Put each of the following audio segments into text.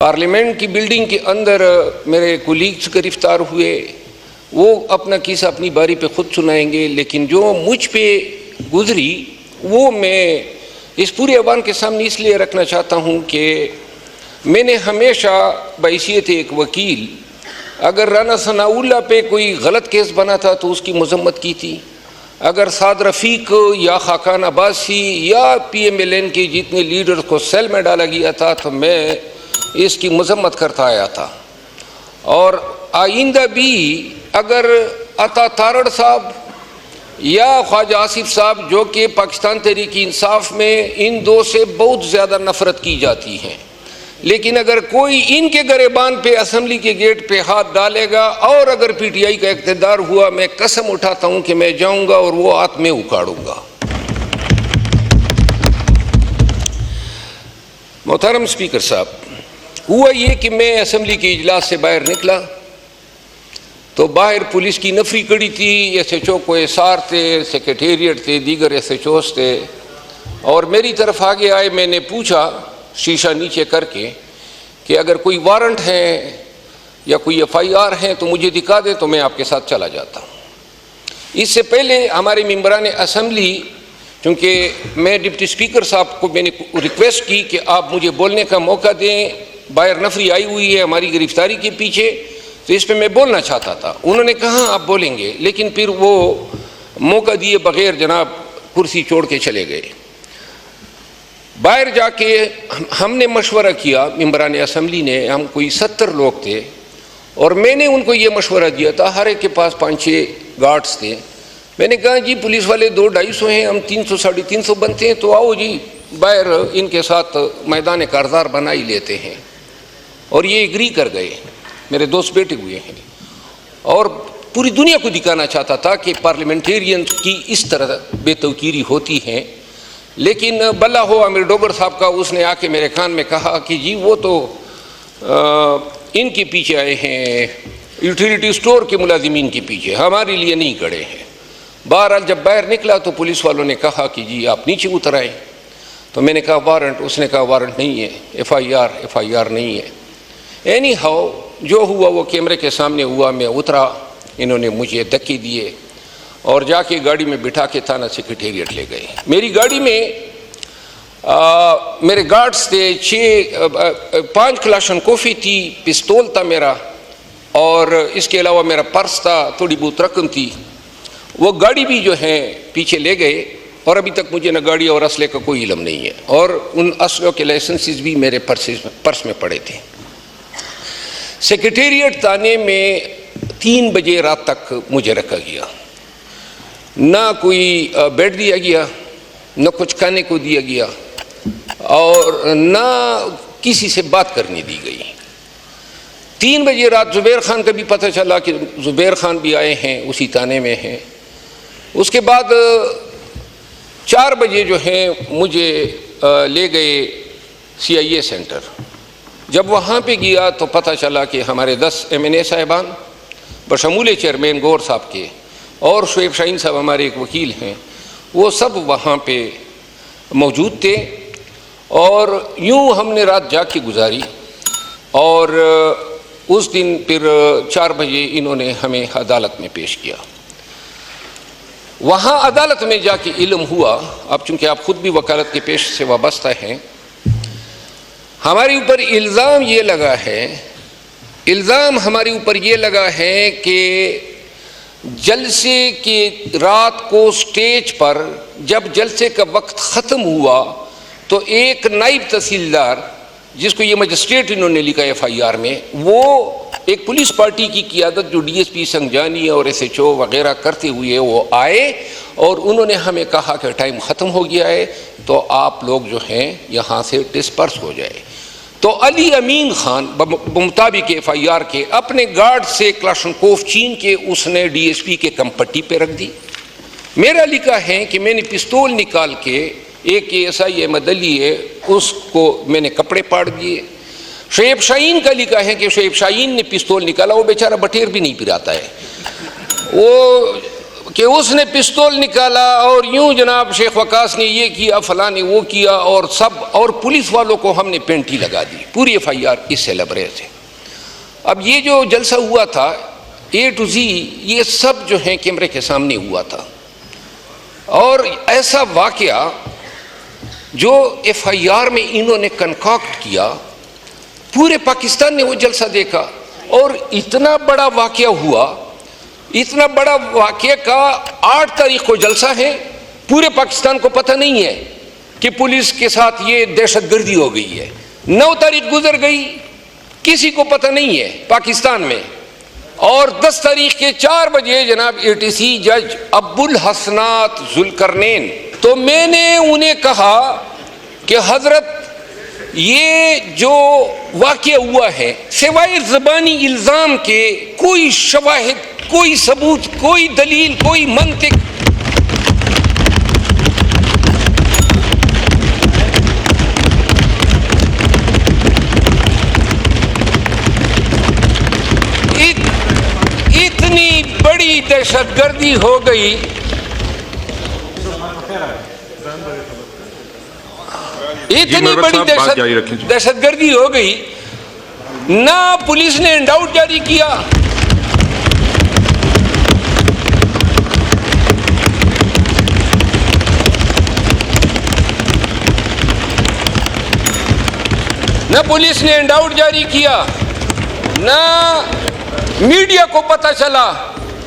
Parliament की building के अंदर मेरे कुलीग्स गिरफ्तार हुए। वो अपना किस्सा अपनी बारी पे खुद सुनाएंगे, लेकिन जो मुझ पे गुजरी वो मैं इस पूरे अवाम के सामने इसलिए रखना चाहता हूँ कि मैंने हमेशा बहैसियत एक वकील, अगर राना सनाउल्लाह पे कोई गलत केस बना था तो उसकी मजम्मत की थी। अगर साद रफ़ीक या खाकान अब्बासी या PMLN के जितने लीडर्स को सेल में डाला गया था तो मैं इसकी मजम्मत करता आया था। और आइंदा भी अगर अता तारड़ साहब या ख्वाजा आसिफ साहब, जो कि पाकिस्तान तहरीक इंसाफ में इन दो से बहुत ज़्यादा नफ़रत की जाती हैं, लेकिन अगर कोई इनके गरेबान पे असम्बली के गेट पे हाथ डालेगा और अगर PTI का इक़्तिदार हुआ, मैं कसम उठाता हूँ कि मैं जाऊँगा और वो हाथ में उखाड़ूँगा। मोहतरम स्पीकर साहब, हुआ ये कि मैं असम्बली के इजलास से बाहर निकला तो बाहर पुलिस की नफरी कड़ी थी। SHO को SR थे, सेक्रेटेरिएट थे, दीगर SHOs थे और मेरी तरफ आगे आए। मैंने पूछा शीशा नीचे करके कि अगर कोई वारंट है या कोई FIR है तो मुझे दिखा दे तो मैं आपके साथ चला जाता हूँ। इससे पहले हमारे मेंबरान असम्बली, क्योंकि मैं डिप्टी स्पीकर साहब को मैंने रिक्वेस्ट की कि आप मुझे बोलने का मौका दें, बाहर नफरी आई हुई है हमारी गिरफ्तारी के पीछे, तो इस पर मैं बोलना चाहता था। उन्होंने कहा आप बोलेंगे, लेकिन फिर वो मौका दिए बगैर जनाब कुर्सी छोड़ के चले गए। बाहर जाके हमने मशवरा किया, मेंबरान असम्बली ने, हम कोई 70 लोग थे और मैंने उनको ये मशवरा दिया था। हर एक के पास 5-6 गार्ड्स थे। मैंने कहा जी पुलिस वाले 200-250 हैं, हम 300-350 बनते हैं, तो आओ जी बाहर इनके साथ मैदान कारदार बना ही लेते हैं। और ये एग्री कर गए। मेरे दोस्त बैठे हुए हैं और पूरी दुनिया को दिखाना चाहता था कि पार्लियामेंटेरियन की इस तरह बेतौकीरी होती है। लेकिन बल्ला हो आमिर डोगर साहब का, उसने आके मेरे कान में कहा कि जी वो तो इनके पीछे आए हैं, यूटिलिटी स्टोर के मुलाजिमीन के पीछे, हमारे लिए नहीं खड़े हैं। बहरहाल जब बाहर निकला तो पुलिस वालों ने कहा कि जी आप नीचे उतर आए। तो मैंने कहा वारंट, उसने कहा वारंट नहीं है, FIR नहीं है। एनी हाउ जो हुआ वो कैमरे के सामने हुआ। मैं उतरा, इन्होंने मुझे धक्के दिए और जाके गाड़ी में बिठा के थाना सेक्रेटेरिएट ले गए। मेरी गाड़ी में मेरे गार्ड्स थे, 5 क्लाशनकोफी थी, पिस्तौल था मेरा और इसके अलावा मेरा पर्स था, थोड़ी बहुत रकम थी। वो गाड़ी भी जो है पीछे ले गए और अभी तक मुझे न गाड़ी और असले का कोई इल्म नहीं है। और उन असलों के लाइसेंसेस भी मेरे पर्स में पड़े थे। सेक्रेटेरिएट थाने में 3 बजे रात तक मुझे रखा गया। ना कोई बेड दिया गया, न कुछ खाने को दिया गया और ना किसी से बात करने दी गई। 3 बजे रात जुबैर खान का भी पता चला कि जुबैर खान भी आए हैं, उसी थाने में हैं। उसके बाद 4 बजे जो है मुझे ले गए CIA सेंटर। जब वहाँ पे गया तो पता चला कि हमारे 10 MNA साहिबान बशमूल चेयरमैन गौर साहब के और शुएब शाहीन साहब हमारे एक वकील हैं, वो सब वहाँ पे मौजूद थे। और यूँ हमने रात जाग के गुजारी और उस दिन फिर 4 बजे इन्होंने हमें अदालत में पेश किया। वहाँ अदालत में जाके इल्म हुआ, अब चूँकि आप ख़ुद भी वकालत के पेश से वाबस्ता हैं, हमारे ऊपर इल्ज़ाम ये लगा है, इल्ज़ाम हमारे ऊपर ये लगा है कि जलसे की रात को स्टेज पर जब जलसे का वक्त ख़त्म हुआ तो एक नायब तहसीलदार, जिसको ये मजिस्ट्रेट इन्होंने लिखा FIR में, वो एक पुलिस पार्टी की क़ियादत जो DSP संगजानी और SHO वगैरह करते हुए वो आए और उन्होंने हमें कहा कि टाइम ख़त्म हो गया है तो आप लोग जो हैं यहाँ से डिस्पर्स हो जाए। तो अली अमीन खान मुताबिक FIR के अपने गार्ड से क्लाशनकोफ छीन के उसने DSP के कम पट्टी पे रख दी। मेरा लिखा है कि मैंने पिस्तौल निकाल के एक ASI अहमद अली है उसको मैंने कपड़े पाड़ दिए। शुएब शाहीन का लिखा है कि शुएब शाहीन ने पिस्तौल निकाला, वो बेचारा बटेर भी नहीं पिराता है, वो कि उसने पिस्तौल निकाला और यूं जनाब शेख वकास ने ये किया, फलां ने वो किया, और सब, और पुलिस वालों को हमने पेंटी लगा दी। पूरी FIR इससे लबरेज है। अब ये जो जलसा हुआ था A to Z, ये सब जो है कैमरे के सामने हुआ था। और ऐसा वाकया जो FIR में इन्होंने कंकॉक्ट किया, पूरे पाकिस्तान ने वो जलसा देखा। और इतना बड़ा वाकया हुआ, इतना बड़ा वाकये का 8 तारीख को जलसा है। पूरे पाकिस्तान को पता नहीं है कि पुलिस के साथ ये दहशतगर्दी हो गई है। 9 तारीख गुजर गई, किसी को पता नहीं है पाकिस्तान में। और 10 तारीख के 4 बजे जनाब ATC जज अब्बुल हसनात जुल्करनैन, तो मैंने उन्हें कहा कि हजरत ये जो वाकया हुआ है, सिवाय ज़बानी इल्ज़ाम के कोई शवाहिद, कोई सबूत, कोई दलील, कोई मंतिक, इतनी बड़ी दहशतगर्दी हो गई। इतनी बड़ी दहशतगर्दी हो गई, ना पुलिस ने इंडाउट जारी किया, न पुलिस ने इंडाउट जारी किया, न मीडिया को पता चला,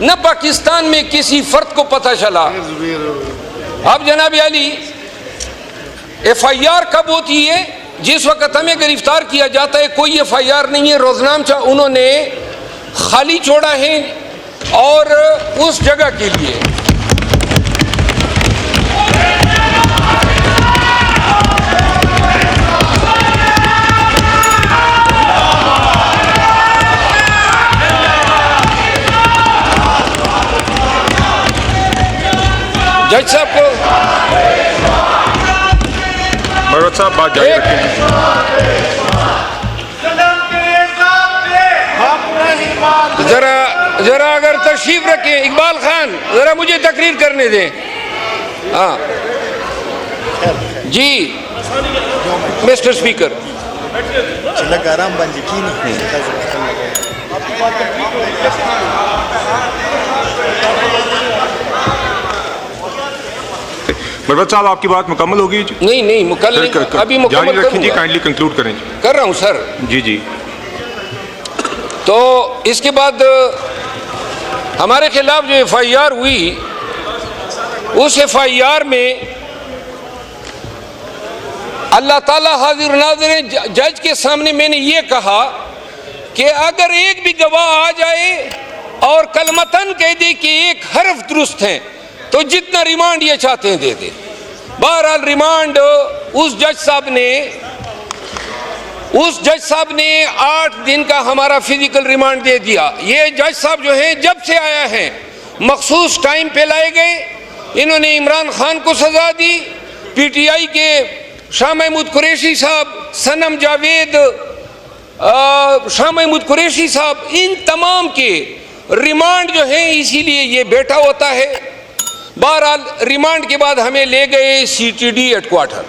न पाकिस्तान में किसी फर्द को पता चला। अब जनाब अली, FIR कब होती है? जिस वक्त हमें गिरफ्तार किया जाता है कोई FIR नहीं है, रोजनामचा उन्होंने खाली छोड़ा है और उस जगह के लिए जज साहब को, भगत साहब बात जारी रखें। जरा अगर तशरीफ रखें, इकबाल खान जरा मुझे तकरीर करने दें। हाँ जी मिस्टर स्पीकर। भगत साहब आपकी बात मुकम्मल होगी? नहीं मुकम्मल नहीं, अभी मुकम्मल जारी रखें जी, काइंडली कंक्लूड करें। कर रहा हूँ सर। जी। तो इसके बाद हमारे खिलाफ जो FIR हुई, उस FIR में अल्लाह ताला हाजिर नाज़िर है, जज के सामने मैंने ये कहा कि अगर एक भी गवाह आ जाए और कलमतन कह दे कि एक हर्फ दुरुस्त है तो जितना रिमांड ये चाहते हैं दे दे। बहरहाल रिमांड उस जज साहब ने 8 दिन का हमारा फिजिकल रिमांड दे दिया। ये जज साहब जो हैं जब से आया है मखसूस टाइम पे लाए गए। इन्होंने इमरान खान को सजा दी, PTI के शाह महमूद कुरैशी साहब, सनम जावेद, शाह महमूद कुरैशी साहब, इन तमाम के रिमांड जो है इसीलिए ये बैठा होता है। बहरहाल रिमांड के बाद हमें ले गए CTD headquarter.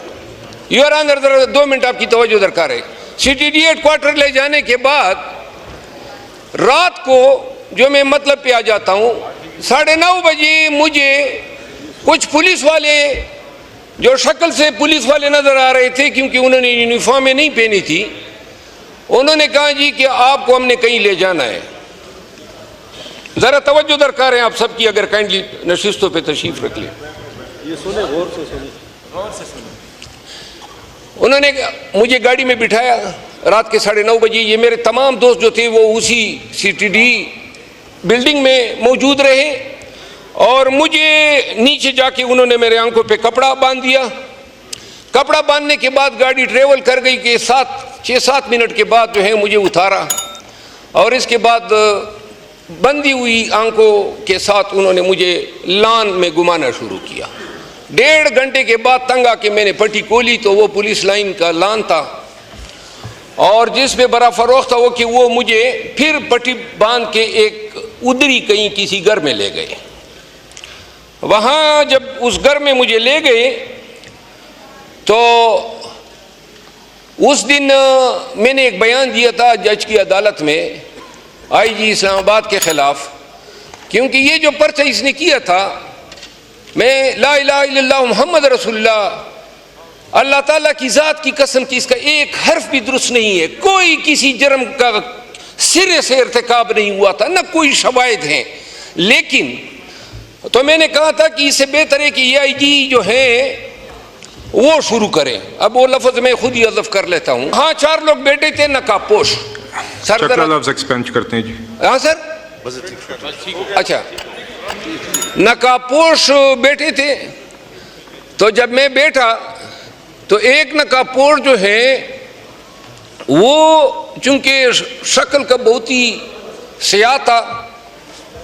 Your honour 2 minute आपकी तवज्जो दरकार है। CTD हेडक्वार्टर ले जाने के बाद रात को जो मैं मतलब पे आ जाता हूँ, 9:30 बजे मुझे कुछ पुलिस वाले जो शक्ल से पुलिस वाले नजर आ रहे थे, क्योंकि उन्होंने यूनिफॉर्में नहीं पहनी थी, उन्होंने कहा जी कि आपको हमने कहीं ले जाना है। जरा तवज्जो दरकार है आप सबकी, अगर काइंडली नशिस्तों पे तशरीफ रख लें। ये सुने, गौर से सुने। उन्होंने मुझे गाड़ी में बिठाया रात के 9:30 बजे। ये मेरे तमाम दोस्त जो थे वो उसी CTD बिल्डिंग में मौजूद रहे और मुझे नीचे जाके उन्होंने मेरे आंखों पे कपड़ा बांध दिया। कपड़ा बांधने के बाद गाड़ी ट्रेवल कर गई कि 6-7 मिनट के बाद जो है मुझे उतारा और इसके बाद बंदी हुई आंखों के साथ उन्होंने मुझे लान में घुमाना शुरू किया। 1.5 घंटे के बाद तंग आके मैंने पट्टी खोली तो वो पुलिस लाइन का लान था और जिसमें बड़ा फरोख था वो कि वो मुझे फिर पट्टी बांध के एक उधरी कहीं किसी घर में ले गए। वहाँ जब उस घर में मुझे ले गए तो उस दिन मैंने एक बयान दिया था जज की अदालत में, आईजी इस्लामाबाद के ख़िलाफ़, क्योंकि ये जो पर्चा इसने किया था, मैं ला इलाहा इल्लल्लाह मुहम्मद रसूलुल्लाह, अल्लाह ताला की ज़ात की कसम की इसका एक हर्फ भी दुरुस्त नहीं है, कोई किसी जुर्म का सिरे से इर्तिकाब नहीं हुआ था, न कोई शवाहिद हैं। लेकिन तो मैंने कहा था कि इससे बेहतर है कि ये आईजी जो है वो शुरू करें। अब वो लफ्ज़ मैं खुद ही हज़फ कर लेता हूँ। हाँ, 4 लोग बैठे थे नकाबपोश। सर लफ्ज़ एक्सपेंड करते हैं जी। हाँ सर, अच्छा, नकाबपोश बैठे थे। तो जब मैं बैठा तो एक नकाबपोश जो है वो चूंकि शक्ल का बहुत ही सयाह था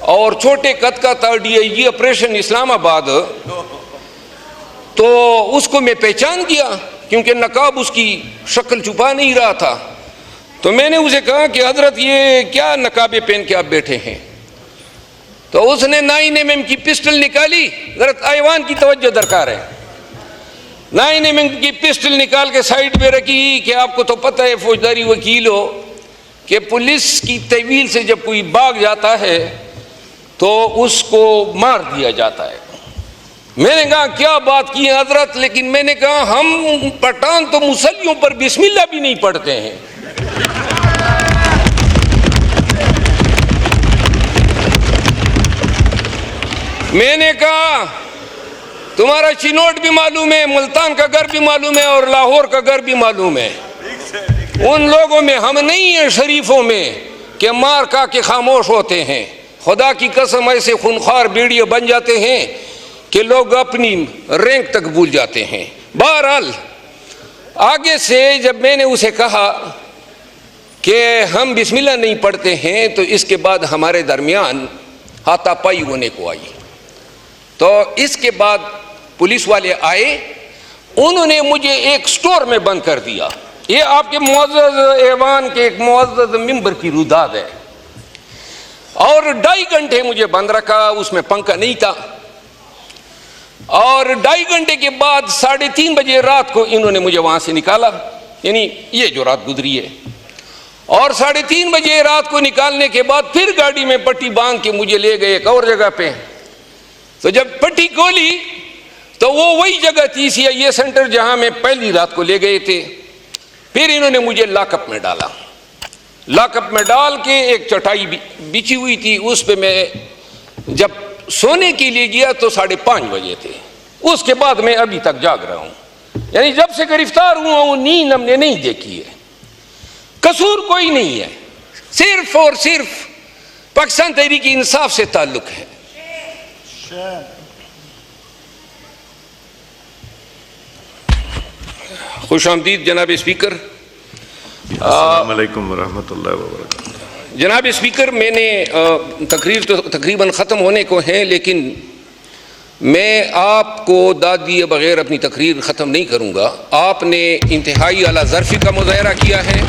और छोटे कद का था, DIG ऑपरेशन इस्लामाबाद, तो उसको मैं पहचान गया क्योंकि नकाब उसकी शक्ल छुपा नहीं रहा था। तो मैंने उसे कहा कि हजरत ये क्या नकाबे पहन के आप बैठे हैं? तो उसने 9mm की पिस्टल निकाली। जरा ऐवान की तवज्जो दरकार है। 9mm की पिस्टल निकाल के साइड पे रखी कि आपको तो पता है फौजदारी वकील हो कि पुलिस की तहवील से जब कोई भाग जाता है तो उसको मार दिया जाता है। मैंने कहा क्या बात की है हजरत, लेकिन मैंने कहा हम पठान तो मुसल्लियों पर बिस्मिल्लाह भी नहीं पढ़ते हैं। मैंने कहा तुम्हारा चिनोट भी मालूम है, मुल्तान का घर भी मालूम है और लाहौर का घर भी मालूम है। उन लोगों में हम नहीं हैं शरीफों में कि मार का के खामोश होते हैं। खुदा की कसम ऐसे खूनख्वार भेड़िए बन जाते हैं कि लोग अपनी रैंक तक भूल जाते हैं। बहरहाल आगे से जब मैंने उसे कहा कि हम बिस्मिल्लाह नहीं पढ़ते हैं तो इसके बाद हमारे दरमियान हाथापाई होने को आई। तो इसके बाद पुलिस वाले आए, उन्होंने मुझे एक स्टोर में बंद कर दिया। ये आपके मुअज़्ज़ज़ ऐवान के एक मुअज़्ज़ज़ मिंबर की रुदाद है। और 2.5 घंटे मुझे बंद रखा, उसमें पंखा नहीं था। और 2.5 घंटे के बाद 3:30 बजे रात को इन्होंने मुझे वहां से निकाला, यानी ये जो रात गुजरी है। और 3:30 बजे रात को निकालने के बाद फिर गाड़ी में पट्टी बांध के मुझे ले गए एक और जगह पे। तो जब पट्टी खोली तो वो वही जगह थी CIA सेंटर जहां मैं पहली रात को ले गए थे। फिर इन्होंने मुझे लॉकअप में डाला। लॉकअप में डाल के एक चटाई बिछी हुई थी, उस पे मैं जब सोने के लिए गया तो 5:30 बजे थे। उसके बाद मैं अभी तक जाग रहा हूं, यानी जब से गिरफ्तार हुआ हूं नींद हमने नहीं देखी है। कसूर कोई नहीं है, सिर्फ और सिर्फ पाकिस्तान तहरीक इंसाफ से ताल्लुक है। खुश आमदीद जनाब स्पीकर। अस्सलाम वालेकुम वरहमतुल्लाहि वबरकातुहू। जनाब स्पीकर, मैंने तकरीर तो तकरीबन ख़त्म होने को है, लेकिन मैं आपको दाद दिए बग़ैर अपनी तकरीर ख़त्म नहीं करूँगा। आपने इंतहाई आला ज़र्फ़ी का मुज़ाहरा किया है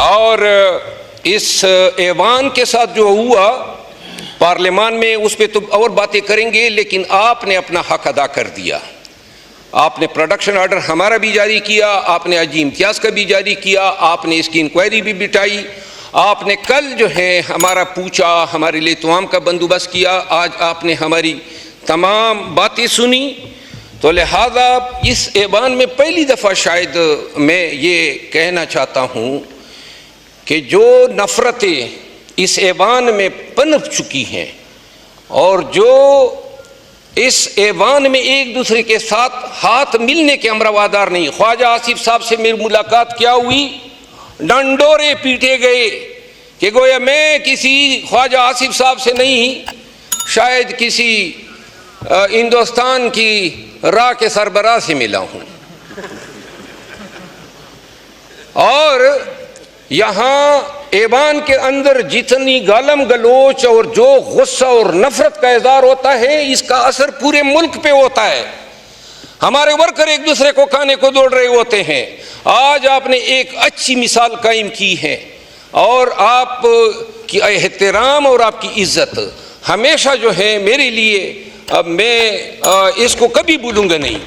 और इस ऐवान के साथ जो हुआ पार्लियामान में उस पर तो और बातें करेंगे, लेकिन आपने अपना हक अदा कर दिया। आपने प्रोडक्शन ऑर्डर हमारा भी जारी किया, आपने अजी इम्तियाज़ का भी जारी किया, आपने इसकी इंक्वायरी भी बिठाई, आपने कल जो है हमारा पूछा, हमारे लिए तमाम का बंदोबस्त किया, आज आपने हमारी तमाम बातें सुनी। तो लिहाजा इस ऐवान में पहली दफ़ा शायद मैं ये कहना चाहता हूँ कि जो नफ़रतें इस ऐवान में पनप चुकी हैं और जो इस ऐवान में एक दूसरे के साथ हाथ मिलने के अमरवादार नहीं। ख्वाजा आसिफ साहब से मेरी मुलाकात क्या हुई, डंडोरे पीटे गए कि गोया मैं किसी ख्वाजा आसिफ साहब से नहीं, शायद किसी हिंदुस्तान की राह के सरबराह से मिला हूँ। और यहाँ ऐवान के अंदर जितनी गालम गलोच और जो गुस्सा और नफरत का इज़हार होता है, इसका असर पूरे मुल्क पे होता है। हमारे वर्कर एक दूसरे को खाने को दौड़ रहे होते हैं। आज आपने एक अच्छी मिसाल कायम की है और आप कि एहतराम और आपकी इज्जत हमेशा जो है मेरे लिए, अब मैं इसको कभी भूलूंगा नहीं।